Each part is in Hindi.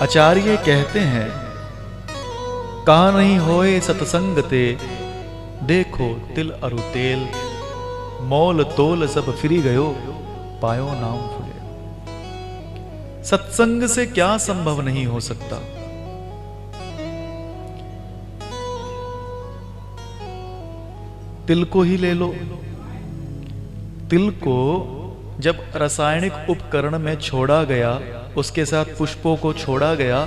आचार्य कहते हैं, कहा नहीं होए सतसंग ते, देखो तिल अरु तेल, मोल तोल सब फिरी गयो, पायो नाम फुले। सत्संग से क्या संभव नहीं हो सकता। तिल को ही ले लो। तिल को जब रासायनिक उपकरण में छोड़ा गया, उसके साथ पुष्पों को छोड़ा गया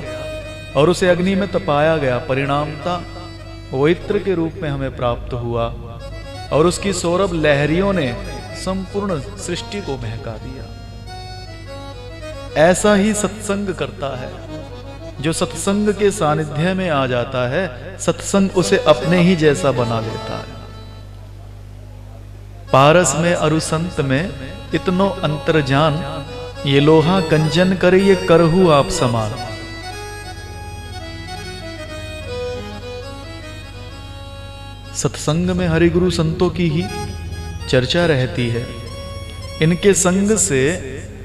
और उसे अग्नि में तपाया गया, परिणामता वो इत्र के रूप में हमें प्राप्त हुआ और उसकी सौरभ लहरियों ने संपूर्ण सृष्टि को महका दिया। ऐसा ही सत्संग करता है। जो सत्संग के सानिध्य में आ जाता है, सत्संग उसे अपने ही जैसा बना लेता है। पारस में अरु संत में इतनो अंतर जान, ये लोहा कंजन करे ये करहु आप समान। सत्संग में हरिगुरु संतों की ही चर्चा रहती है। इनके संग से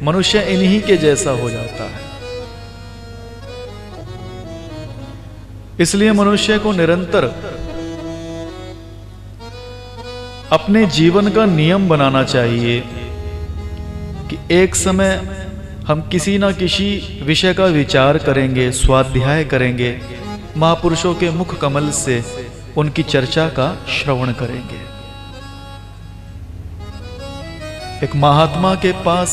मनुष्य इन्हीं के जैसा हो जाता है। इसलिए मनुष्य को निरंतर अपने जीवन का नियम बनाना चाहिए कि एक समय हम किसी ना किसी विषय का विचार करेंगे, स्वाध्याय करेंगे, महापुरुषों के मुख कमल से उनकी चर्चा का श्रवण करेंगे। एक महात्मा के पास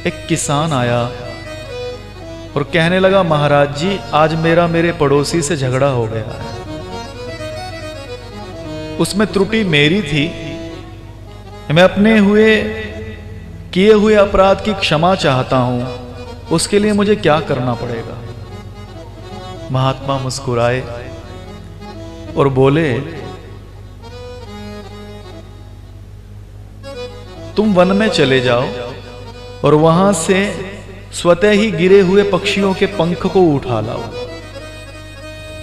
एक किसान आया और कहने लगा, महाराज जी आज मेरे पड़ोसी से झगड़ा हो गया है। उसमें त्रुटि मेरी थी, मैं अपने किए हुए अपराध की क्षमा चाहता हूं, उसके लिए मुझे क्या करना पड़ेगा। महात्मा मुस्कुराए और बोले, तुम वन में चले जाओ और वहां से स्वतः ही गिरे हुए पक्षियों के पंख को उठा लाओ।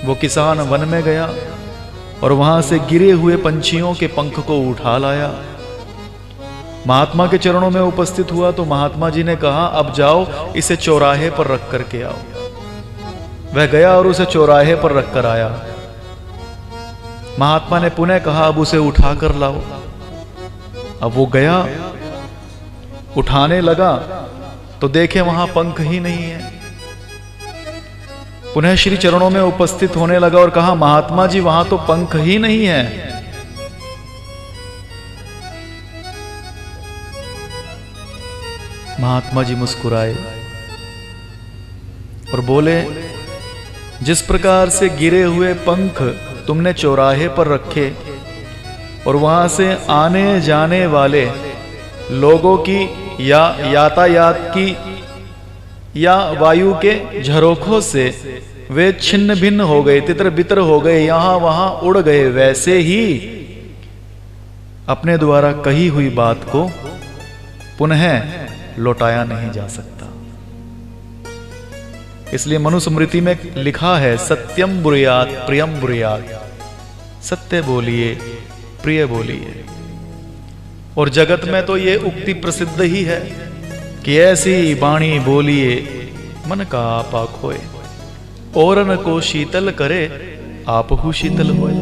वो किसान वन में गया और वहां से गिरे हुए पंछियों के पंख को उठा लाया। महात्मा के चरणों में उपस्थित हुआ तो महात्मा जी ने कहा, अब जाओ इसे चौराहे पर रख करके आओ। वह गया और उसे चौराहे पर रख कर आया। महात्मा ने पुनः कहा, अब उसे उठा कर लाओ। अब वो गया, उठाने लगा तो देखे वहां पंख ही नहीं है। पुनः श्री चरणों में उपस्थित होने लगा और कहा, महात्मा जी वहां तो पंख ही नहीं है। महात्मा जी मुस्कुराए और बोले, जिस प्रकार से गिरे हुए पंख तुमने चौराहे पर रखे और वहां से आने जाने वाले लोगों की या यातायात की या वायु के झरोखों से वे छिन्न भिन्न हो गए, तितर बितर हो गए, यहां वहां उड़ गए, वैसे ही अपने द्वारा कही हुई बात को पुनः लौटाया नहीं जा सकता। इसलिए मनुस्मृति में लिखा है, सत्यम ब्रूयात प्रियम ब्रूयात, सत्य बोलिए प्रिय बोलिए। और जगत में तो ये उक्ति प्रसिद्ध ही है कि ऐसी बाणी बोलिए मन का आपा खोए, औरन को शीतल करे आपहु शीतल होए।